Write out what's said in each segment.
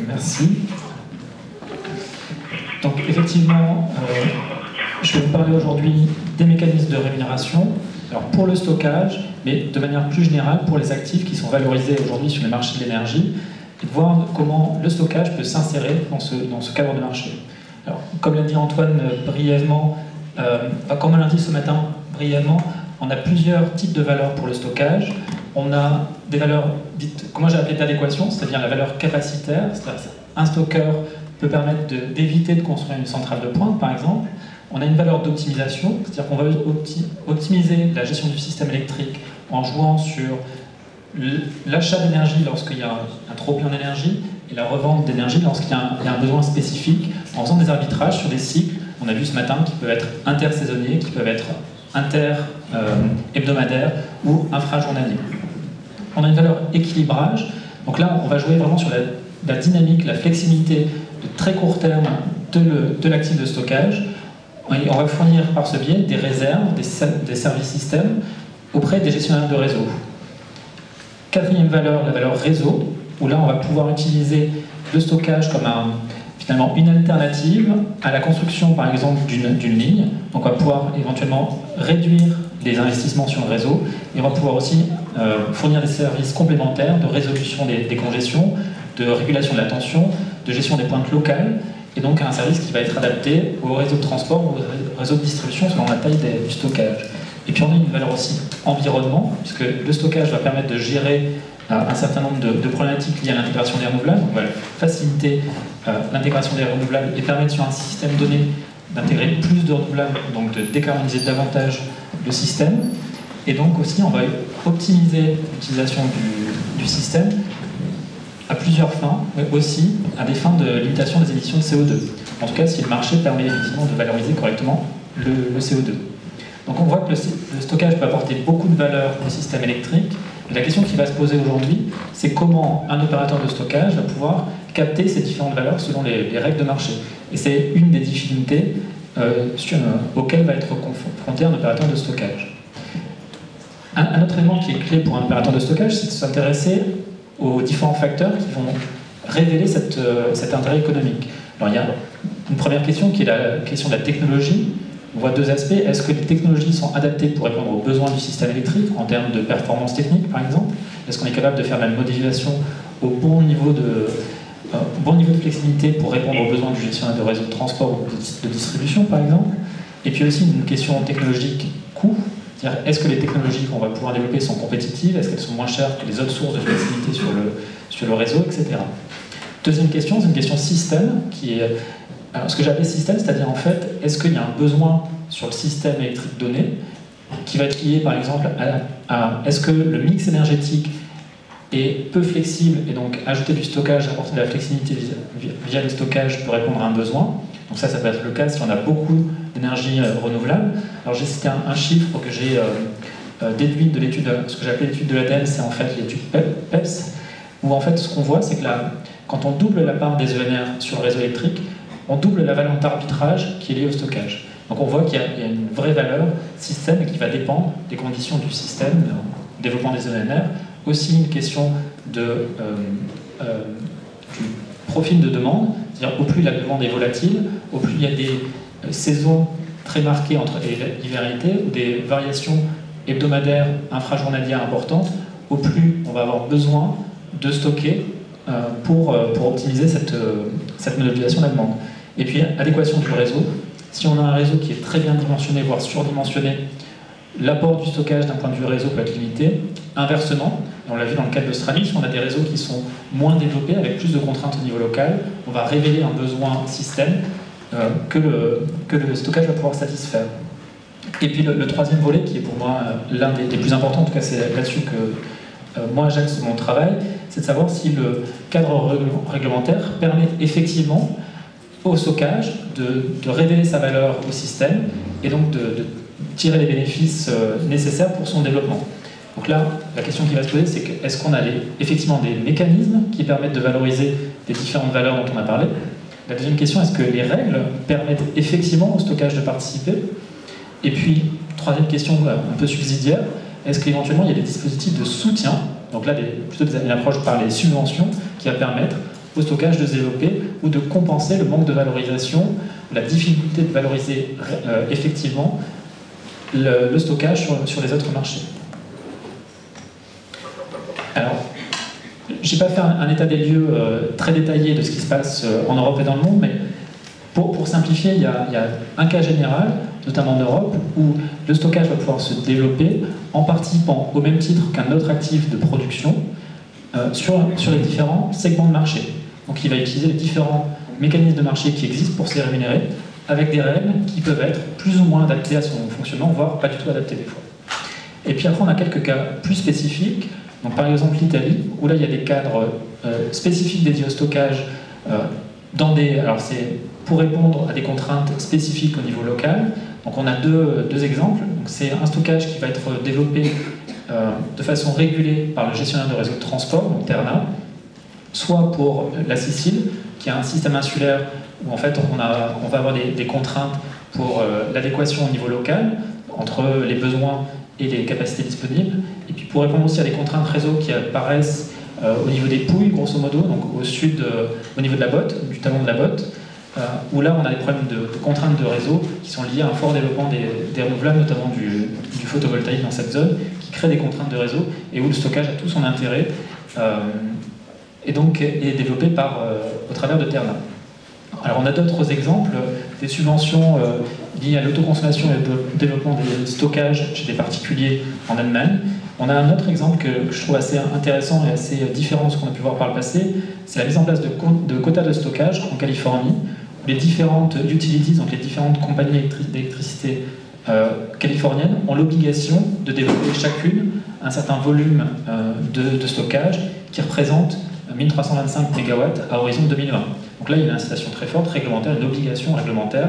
Merci. Donc effectivement, je vais vous parler aujourd'hui des mécanismes de rémunération, alors pour le stockage, mais de manière plus générale pour les actifs qui sont valorisés aujourd'hui sur les marchés de l'énergie, et de voir comment le stockage peut s'insérer dans ce cadre de marché. Alors, comme l'a dit Antoine brièvement, comme on l'a dit ce matin brièvement, on a plusieurs types de valeurs pour le stockage. On a des valeurs dites, que moi j'ai appelées d'adéquation, c'est-à-dire la valeur capacitaire, c'est-à-dire un stockeur peut permettre d'éviter de construire une centrale de pointe, par exemple. On a une valeur d'optimisation, c'est-à-dire qu'on va optimiser la gestion du système électrique en jouant sur l'achat d'énergie lorsqu'il y a un trop-plein d'énergie et la revente d'énergie lorsqu'il y a un besoin spécifique, en faisant des arbitrages sur des cycles, on a vu ce matin, qui peuvent être intersaisonniers, qui peuvent être inter-hebdomadaires ou infrajournaliers. On a une valeur équilibrage, donc là on va jouer vraiment sur la dynamique, la flexibilité de très court terme de l'actif de stockage. On va fournir par ce biais des réserves, des services systèmes auprès des gestionnaires de réseau. Quatrième valeur, la valeur réseau, où là on va pouvoir utiliser le stockage comme finalement une alternative à la construction par exemple d'une ligne. Donc on va pouvoir éventuellement réduire les investissements sur le réseau et on va pouvoir aussi fournir des services complémentaires de résolution des congestions, de régulation de la tension, de gestion des pointes locales et donc un service qui va être adapté au réseau de transport ou au réseau de distribution selon la taille du stockage. Et puis on a une valeur aussi environnement, puisque le stockage va permettre de gérer un certain nombre de problématiques liées à l'intégration des renouvelables. Donc on va faciliter l'intégration des renouvelables et permettre sur un système donné d'intégrer plus de renouvelables, donc de décarboniser davantage le système. Et donc aussi on va optimiser l'utilisation du système à plusieurs fins, mais aussi à des fins de limitation des émissions de CO2. En tout cas, si le marché permet effectivement de valoriser correctement le CO2. Donc on voit que le stockage peut apporter beaucoup de valeur au système électrique. Et la question qui va se poser aujourd'hui, c'est comment un opérateur de stockage va pouvoir capter ces différentes valeurs selon les règles de marché. Et c'est une des difficultés auxquelles va être confronté un opérateur de stockage. Un autre élément qui est clé pour un opérateur de stockage, c'est de s'intéresser aux différents facteurs qui vont révéler cet intérêt économique. Alors il y a une première question qui est la question de la technologie. On voit deux aspects. Est-ce que les technologies sont adaptées pour répondre aux besoins du système électrique en termes de performance technique, par exemple? Est-ce qu'on est capable de faire la modélisation au bon niveau de flexibilité pour répondre aux besoins du gestionnaire de réseau de transport ou de distribution, par exemple? Et puis aussi une question technologique coût. C'est-à-dire, est-ce que les technologies qu'on va pouvoir développer sont compétitives? Est-ce qu'elles sont moins chères que les autres sources de flexibilité sur le réseau, etc. Deuxième question, c'est une question système, qui est ce que j'appelle système, c'est-à-dire en fait, est-ce qu'il y a un besoin sur le système électrique donné qui va être lié par exemple à est-ce que le mix énergétique est peu flexible et donc ajouter du stockage, apporter de la flexibilité via le stockage peut répondre à un besoin. Donc ça peut être le cas si on a beaucoup d'énergie renouvelable. Alors j'ai cité un chiffre que j'ai déduit de l'étude, ce que j'appelle l'étude de l'ADEME, c'est en fait l'étude PEPS, où en fait ce qu'on voit c'est que quand on double la part des ENR sur le réseau électrique, on double la valeur d'arbitrage qui est liée au stockage. Donc on voit qu'il y a une vraie valeur système et qui va dépendre des conditions du système, du développement des ENR. Aussi une question du profil de demande, c'est-à-dire au plus la demande est volatile, au plus il y a des saisons très marquées entre l'hiver et l'été, ou des variations hebdomadaires, infrajournalières importantes, au plus on va avoir besoin de stocker pour optimiser cette modélisation de la demande. Et puis, adéquation du réseau. Si on a un réseau qui est très bien dimensionné, voire surdimensionné, l'apport du stockage d'un point de vue réseau peut être limité. Inversement, on l'a vu dans le cas de l'Australie, si on a des réseaux qui sont moins développés, avec plus de contraintes au niveau local, on va révéler un besoin système que le stockage va pouvoir satisfaire. Et puis le troisième volet, qui est pour moi l'un des plus importants, en tout cas c'est là-dessus que moi j'axe mon travail, c'est de savoir si le cadre réglementaire permet effectivement au stockage de révéler sa valeur au système et donc de tirer les bénéfices nécessaires pour son développement. Donc là, la question qui va se poser, c'est est-ce qu'on a effectivement des mécanismes qui permettent de valoriser les différentes valeurs dont on a parlé? La deuxième question, est-ce que les règles permettent effectivement au stockage de participer? Et puis, troisième question un peu subsidiaire, est-ce qu'éventuellement il y a des dispositifs de soutien, donc là plutôt une approche par les subventions, qui va permettre au stockage de se développer ou de compenser le manque de valorisation, la difficulté de valoriser effectivement le stockage sur les autres marchés. Alors, je n'ai pas fait un état des lieux très détaillé de ce qui se passe en Europe et dans le monde, mais pour simplifier, il y a un cas général, notamment en Europe, où le stockage va pouvoir se développer en participant au même titre qu'un autre actif de production sur les différents segments de marché. Donc il va utiliser les différents mécanismes de marché qui existent pour se rémunérer, avec des règles qui peuvent être plus ou moins adaptées à son fonctionnement, voire pas du tout adaptées des fois. Et puis après, on a quelques cas plus spécifiques. Donc par exemple l'Italie, où là il y a des cadres spécifiques dédiés au stockage alors c'est pour répondre à des contraintes spécifiques au niveau local. Donc on a deux exemples. C'est un stockage qui va être développé de façon régulée par le gestionnaire de réseau de transport, donc Terna, soit pour la Sicile, qui a un système insulaire où en fait on va avoir des contraintes pour l'adéquation au niveau local entre les besoins et les capacités disponibles, et puis pour répondre aussi à des contraintes réseau qui apparaissent au niveau des Pouilles, grosso modo, donc au sud, au niveau de la botte, du talon de la botte, où là on a des problèmes de contraintes de réseau qui sont liées à un fort développement des renouvelables, notamment du photovoltaïque dans cette zone, qui crée des contraintes de réseau, et où le stockage a tout son intérêt, et donc est développé au travers de Terna. Alors on a d'autres exemples, des subventions liées à l'autoconsommation et au développement des stockages chez des particuliers en Allemagne. On a un autre exemple que je trouve assez intéressant et assez différent de ce qu'on a pu voir par le passé, c'est la mise en place de quotas de stockage en Californie, où les différentes utilities, donc les différentes compagnies d'électricité californiennes, ont l'obligation de développer chacune un certain volume de stockage qui représente 1325 MW à horizon 2020. Donc là, il y a une incitation très forte, réglementaire, une obligation réglementaire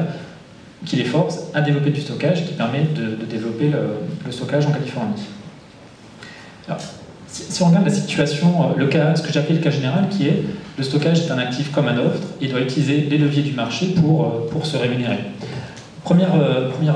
qui les force à développer du stockage, qui permet de développer le stockage en Californie. Alors, si on regarde la situation, ce que j'appelle le cas général, qui est le stockage est un actif comme un autre, il doit utiliser les leviers du marché pour se rémunérer. Première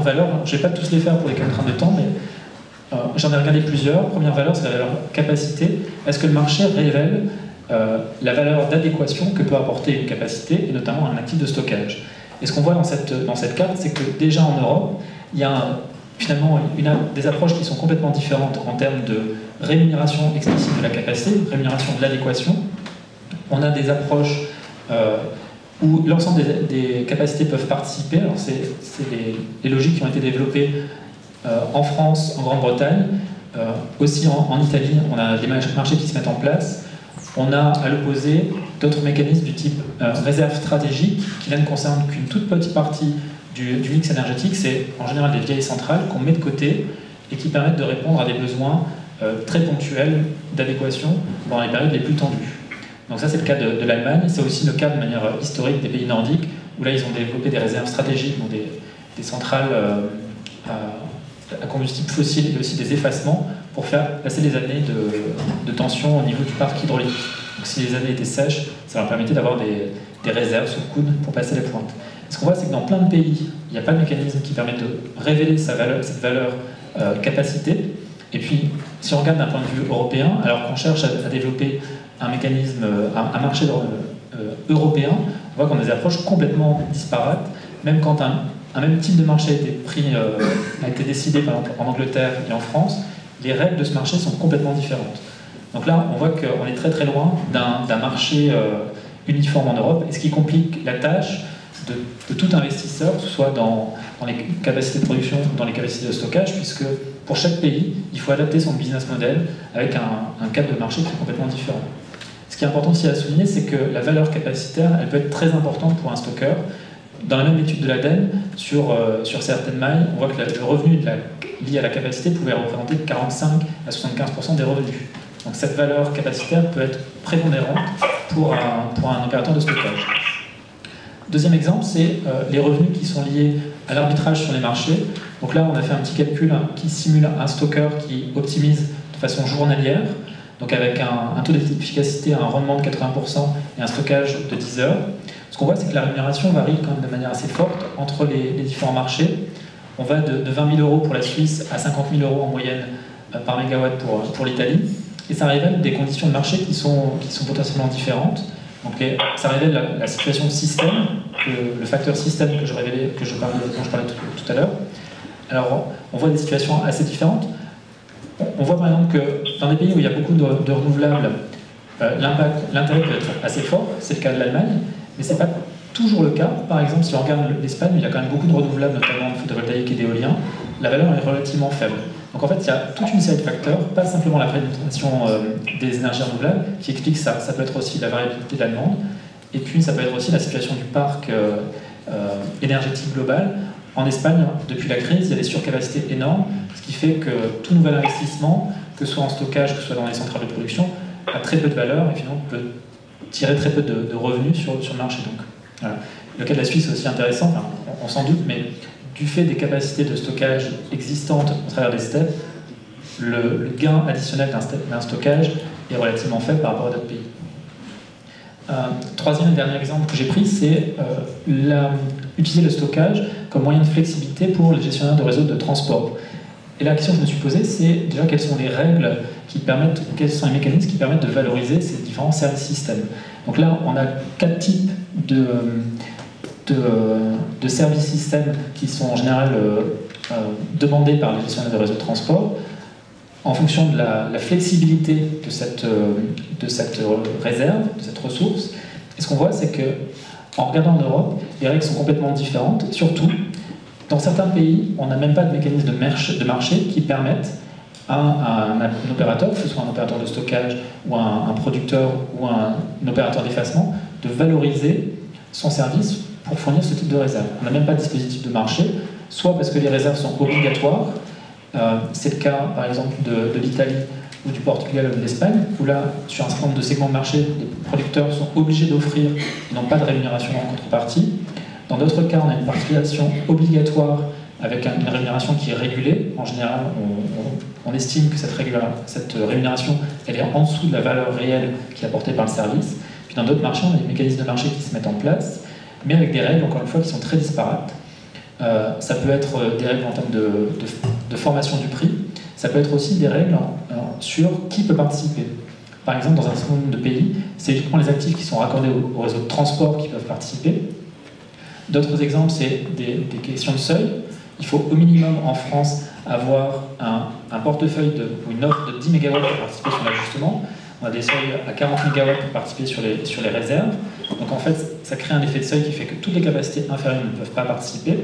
valeur, je ne vais pas tous les faire pour les contraintes de temps, mais j'en ai regardé plusieurs. Première valeur, c'est la valeur capacité. Est-ce que le marché révèle la valeur d'adéquation que peut apporter une capacité, et notamment un actif de stockage? Et ce qu'on voit dans cette carte, c'est que déjà en Europe, il y a finalement des approches qui sont complètement différentes en termes de rémunération explicite de la capacité, rémunération de l'adéquation. On a des approches où l'ensemble des capacités peuvent participer. Alors c'est les logiques qui ont été développées en France, en Grande-Bretagne, aussi en Italie, on a des marchés qui se mettent en place. On a à l'opposé d'autres mécanismes du type réserve stratégique qui là ne concernent qu'une toute petite partie du mix énergétique. C'est en général des vieilles centrales qu'on met de côté et qui permettent de répondre à des besoins très ponctuels d'adéquation dans les périodes les plus tendues. Donc ça c'est le cas de l'Allemagne, c'est aussi le cas de manière historique des pays nordiques où là ils ont développé des réserves stratégiques, donc des centrales à combustible fossile et aussi des effacements pour faire passer les années de tension au niveau du parc hydraulique. Donc si les années étaient sèches, ça leur permettait d'avoir des réserves sous le coude pour passer les pointes. Ce qu'on voit, c'est que dans plein de pays, il n'y a pas de mécanisme qui permet de révéler cette valeur capacité. Et puis, si on regarde d'un point de vue européen, alors qu'on cherche à développer un mécanisme, un marché européen, on voit qu'on a des approches complètement disparates, même quand un même type de marché a été décidé par exemple en Angleterre et en France, les règles de ce marché sont complètement différentes. Donc là, on voit qu'on est très très loin d'un marché uniforme en Europe, et ce qui complique la tâche de tout investisseur, que ce soit dans les capacités de production ou dans les capacités de stockage, puisque pour chaque pays, il faut adapter son business model avec un cadre de marché qui est complètement différent. Ce qui est important aussi à souligner, c'est que la valeur capacitaire, elle peut être très importante pour un stockeur. Dans la même étude de l'ADEME, sur certaines mailles, on voit que le revenu lié à la capacité pouvait représenter 45 à 75% des revenus. Donc cette valeur capacitaire peut être prépondérante pour un opérateur de stockage. Deuxième exemple, c'est les revenus qui sont liés à l'arbitrage sur les marchés. Donc là, on a fait un petit calcul qui simule un stockeur qui optimise de façon journalière, donc avec un taux d'efficacité, un rendement de 80% et un stockage de 10 heures. Ce qu'on voit, c'est que la rémunération varie quand même de manière assez forte entre les différents marchés. On va de 20 000 € pour la Suisse à 50 000 € en moyenne par mégawatt pour l'Italie. Et ça révèle des conditions de marché qui sont potentiellement différentes. Donc ça révèle la situation de système, le facteur système dont je parlais tout à l'heure. Alors, on voit des situations assez différentes. On voit par exemple que dans des pays où il y a beaucoup de renouvelables, l'intérêt peut être assez fort, c'est le cas de l'Allemagne, mais ce n'est pas toujours le cas. Par exemple, si on regarde l'Espagne, il y a quand même beaucoup de renouvelables, notamment de photovoltaïque et d'éolien, la valeur est relativement faible. Donc en fait, il y a toute une série de facteurs, pas simplement la pénétration des énergies renouvelables, qui explique ça. Ça peut être aussi la variabilité de la demande, et puis ça peut être aussi la situation du parc énergétique global. En Espagne, depuis la crise, il y a des surcapacités énormes, ce qui fait que tout nouvel investissement, que ce soit en stockage, que ce soit dans les centrales de production, a très peu de valeur et finalement peut tirer très peu de revenus sur le marché. Donc, voilà. Le cas de la Suisse est aussi intéressant, enfin, on s'en doute, mais du fait des capacités de stockage existantes au travers des steppes, le gain additionnel d'un stockage est relativement faible par rapport à d'autres pays. Troisième et dernier exemple que j'ai pris, c'est utiliser le stockage comme moyen de flexibilité pour les gestionnaires de réseaux de transport. Et la question que je me suis posée, c'est déjà quelles sont les règles qui permettent, quels sont les mécanismes qui permettent de valoriser ces différents services systèmes. Donc là, on a 4 types de services systèmes qui sont en général demandés par les gestionnaires de réseaux de transport en fonction de la flexibilité de cette réserve, de cette ressource. Et ce qu'on voit, c'est que en regardant en Europe, les règles sont complètement différentes. Surtout, dans certains pays, on n'a même pas de mécanisme de marché qui permettent à un opérateur, que ce soit un opérateur de stockage ou un producteur ou un opérateur d'effacement, de valoriser son service pour fournir ce type de réserve. On n'a même pas de dispositif de marché, soit parce que les réserves sont obligatoires. C'est le cas, par exemple, de l'Italie ou du Portugal ou de l'Espagne, où là, sur un certain nombre de segments de marché, les producteurs sont obligés d'offrir et n'ont pas de rémunération en contrepartie. Dans d'autres cas, on a une participation obligatoire avec une rémunération qui est régulée. En général, on estime que cette rémunération elle est en dessous de la valeur réelle qui est apportée par le service. Puis dans d'autres marchés, on a des mécanismes de marché qui se mettent en place, mais avec des règles, encore une fois, qui sont très disparates. Ça peut être des règles en termes de formation du prix. Ça peut être aussi des règles sur qui peut participer. Par exemple, dans un certain nombre de pays, c'est uniquement les actifs qui sont raccordés au réseau de transport qui peuvent participer. D'autres exemples, c'est des questions de seuil. Il faut au minimum en France avoir un portefeuille ou une offre de 10 MW pour participer sur l'ajustement. On a des seuils à 40 MW pour participer sur les réserves. Donc en fait, ça crée un effet de seuil qui fait que toutes les capacités inférieures ne peuvent pas participer.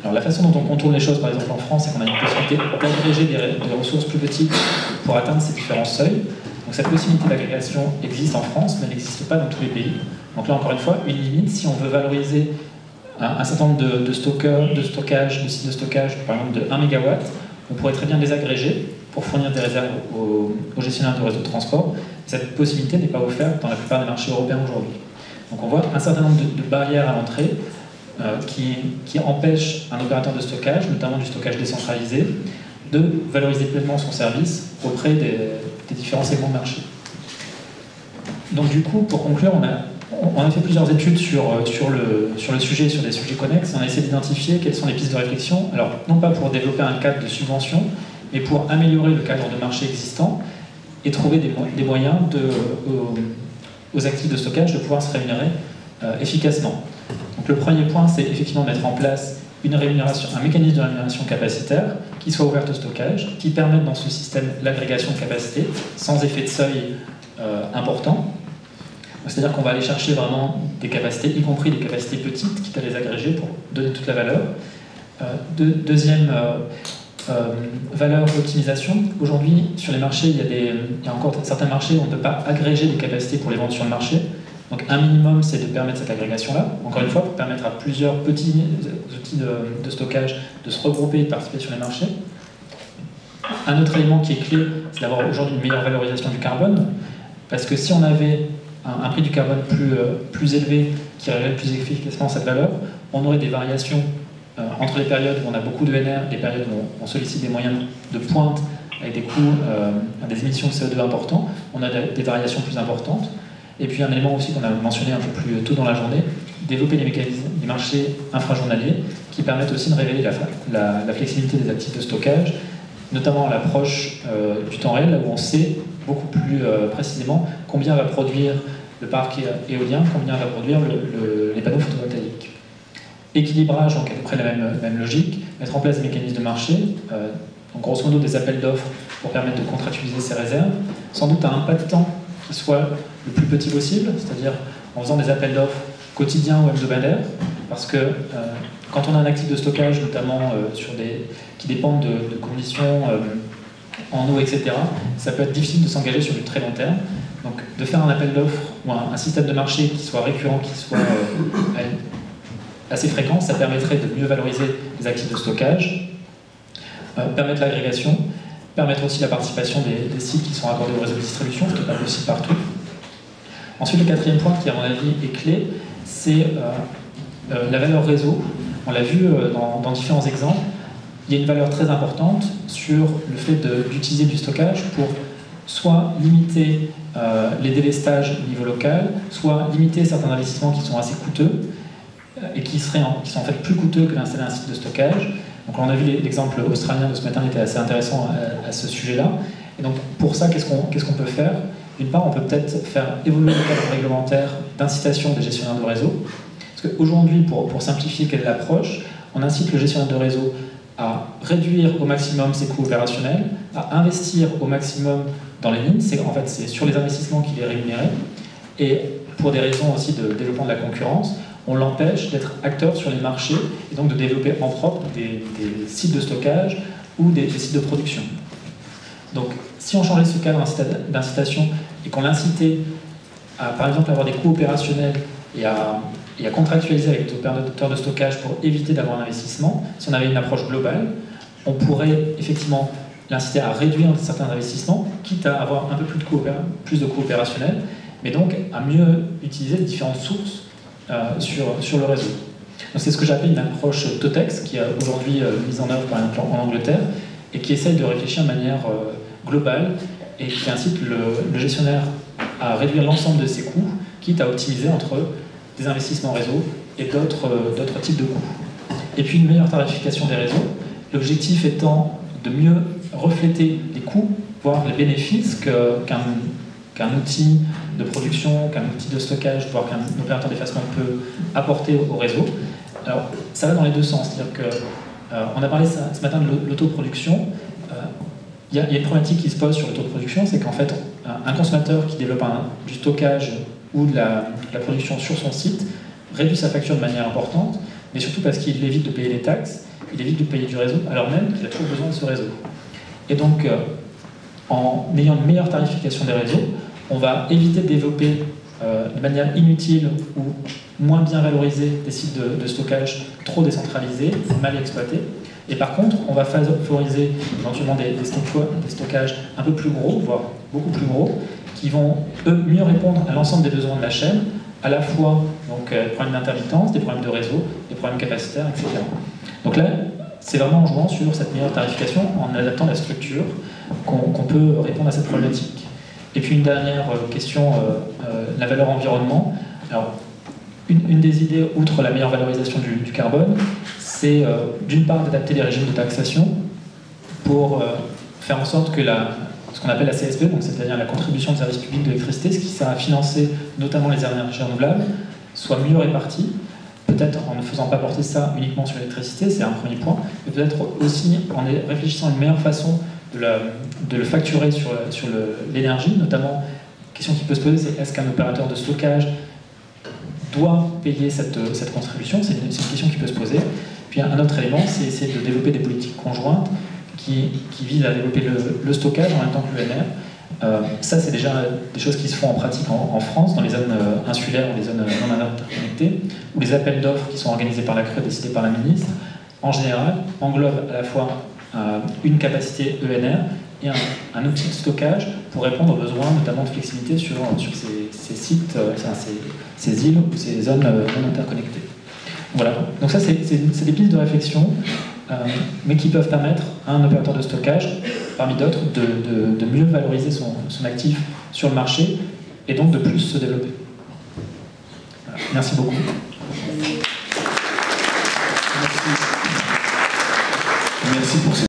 Alors la façon dont on contourne les choses, par exemple en France, c'est qu'on a une possibilité d'agréger des ressources plus petites pour atteindre ces différents seuils. Donc cette possibilité d'agrégation existe en France, mais elle n'existe pas dans tous les pays. Donc là, encore une fois, une limite, si on veut valoriser un certain nombre de stockage, de sites de stockage, par exemple de 1 MW, on pourrait très bien les agréger pour fournir des réserves aux gestionnaires de réseaux de transport. Cette possibilité n'est pas offerte dans la plupart des marchés européens aujourd'hui. Donc on voit un certain nombre de barrières à l'entrée qui empêchent un opérateur de stockage, notamment du stockage décentralisé, de valoriser pleinement son service auprès des différents segments de marché. Donc du coup, pour conclure, on a fait plusieurs études sur le sujet, sur des sujets connexes. On a essayé d'identifier quelles sont les pistes de réflexion. Alors, non pas pour développer un cadre de subvention, mais pour améliorer le cadre de marché existant et trouver des moyens aux actifs de stockage de pouvoir se rémunérer efficacement. Donc le premier point, c'est effectivement mettre en place un mécanisme de rémunération capacitaire qui soit ouvert au stockage, qui permette dans ce système l'agrégation de capacité sans effet de seuil important. C'est-à-dire qu'on va aller chercher vraiment des capacités, y compris des capacités petites, quitte à les agréger pour donner toute la valeur. Deuxième valeur d'optimisation. Aujourd'hui, sur les marchés, il y a encore certains marchés où on ne peut pas agréger des capacités pour les vendre sur le marché. Donc un minimum, c'est de permettre cette agrégation-là, encore une fois, pour permettre à plusieurs petits outils de stockage de se regrouper et de participer sur les marchés. Un autre élément qui est clé, c'est d'avoir aujourd'hui une meilleure valorisation du carbone, parce que si on avait un prix du carbone plus élevé qui révèle plus efficacement cette valeur, on aurait des variations entre les périodes où on a beaucoup de NR, les périodes où on sollicite des moyens de pointe avec des coûts, des émissions de CO2 importants, on a des variations plus importantes. Et puis un élément aussi qu'on a mentionné un peu plus tôt dans la journée, développer les mécanismes, les marchés infrajournaliers qui permettent aussi de révéler la flexibilité des actifs de stockage, notamment à l'approche du temps réel, là où on sait beaucoup plus précisément combien va produire le parc éolien, combien va produire les panneaux photovoltaïques. Équilibrage, donc à peu près la même logique, mettre en place des mécanismes de marché, donc grosso modo des appels d'offres pour permettre de contractualiser ces réserves, sans doute à un pas de temps qui soit le plus petit possible, c'est-à-dire en faisant des appels d'offres quotidiens ou hebdomadaires, parce que quand on a un actif de stockage, notamment qui dépendent de conditions en eau, etc., ça peut être difficile de s'engager sur du très long terme. Donc de faire un appel d'offres ou un système de marché qui soit récurrent, qui soit assez fréquent, ça permettrait de mieux valoriser les actifs de stockage, permettre l'agrégation, permettre aussi la participation des sites qui sont accordés au réseau de distribution, ce qui n'est pas possible partout. Ensuite, le quatrième point qui, à mon avis, est clé, c'est la valeur réseau. On l'a vu dans différents exemples. Il y a une valeur très importante sur le fait d'utiliser du stockage pour soit limiter les délestages au niveau local, soit limiter certains investissements qui sont assez coûteux et qui sont en fait plus coûteux que d'installer un site de stockage. Donc on a vu l'exemple australien de ce matin, il était assez intéressant à ce sujet-là. Et donc pour ça, qu'est-ce qu'on peut faire? D'une part, on peut peut-être faire évoluer le cadre réglementaire d'incitation des gestionnaires de réseau. Parce qu'aujourd'hui, pour simplifier quelle est l'approche, on incite le gestionnaire de réseau à réduire au maximum ses coûts opérationnels, à investir au maximum dans les lignes. En fait, c'est sur les investissements qu'il est rémunéré. Et pour des raisons aussi de développement de la concurrence, on l'empêche d'être acteur sur les marchés et donc de développer en propre des sites de stockage ou des sites de production. Donc, si on changeait ce cadre d'incitation et qu'on l'incitait à, par exemple, avoir des coûts opérationnels et à contractualiser avec les opérateurs de stockage pour éviter d'avoir un investissement, si on avait une approche globale, on pourrait effectivement l'inciter à réduire certains investissements, quitte à avoir un peu plus de coûts opérationnels, mais donc à mieux utiliser différentes sources sur le réseau. C'est ce que j'appelle une approche TOTEX, qui est aujourd'hui mise en œuvre par exemple en Angleterre, et qui essaye de réfléchir de manière globale, et qui incite le gestionnaire à réduire l'ensemble de ses coûts, quitte à optimiser entre des investissements réseau et d'autres types de coûts. Et puis une meilleure tarification des réseaux, l'objectif étant de mieux refléter les coûts, voire les bénéfices qu'un outil de production, qu'un outil de stockage, voire qu'un opérateur d'effacement peut apporter au réseau. Alors, ça va dans les deux sens. C'est-à-dire qu'on a parlé ce matin de l'autoproduction. Il y a une problématique qui se pose sur l'autoproduction, c'est qu'en fait, un consommateur qui développe du stockage ou de la production sur son site réduit sa facture de manière importante, mais surtout parce qu'il évite de payer les taxes, il évite de payer du réseau, alors même qu'il a toujours besoin de ce réseau. Et donc, en ayant une meilleure tarification des réseaux, on va éviter de développer de manière inutile ou moins bien valorisée des sites de stockage trop décentralisés, mal exploités. Et par contre, on va favoriser éventuellement des stockages un peu plus gros, voire beaucoup plus gros, qui vont, eux, mieux répondre à l'ensemble des besoins de la chaîne, à la fois des problèmes d'intermittence, des problèmes de réseau, des problèmes capacitaires, etc. Donc là, c'est vraiment en jouant sur cette meilleure tarification, en adaptant la structure, qu'on peut répondre à cette problématique. Et puis une dernière question, la valeur environnement. Alors, une des idées, outre la meilleure valorisation du carbone, c'est d'une part d'adapter les régimes de taxation pour faire en sorte que ce qu'on appelle la CSP, donc c'est-à-dire la contribution de service public de l'électricité, ce qui sert à financer notamment les énergies renouvelables, soit mieux répartie, peut-être en ne faisant pas porter ça uniquement sur l'électricité, c'est un premier point, mais peut-être aussi en réfléchissant à une meilleure façon de le facturer sur l'énergie, notamment, la question qui peut se poser, c'est est-ce qu'un opérateur de stockage doit payer cette contribution? C'est une question qui peut se poser. Puis un autre élément, c'est essayer de développer des politiques conjointes qui visent à développer le stockage en même temps que l'ENR. Ça, c'est déjà des choses qui se font en pratique en France, dans les zones insulaires ou les zones non interconnectées, où les appels d'offres qui sont organisés par la CRE, décidés par la ministre, en général, englobent à la fois une capacité ENR et un outil de stockage pour répondre aux besoins, notamment de flexibilité sur ces sites, ces îles ou ces zones non interconnectées. Voilà, donc ça c'est des pistes de réflexion, mais qui peuvent permettre à un opérateur de stockage, parmi d'autres, de mieux valoriser son actif sur le marché et donc de plus se développer. Voilà. Merci beaucoup. Merci pour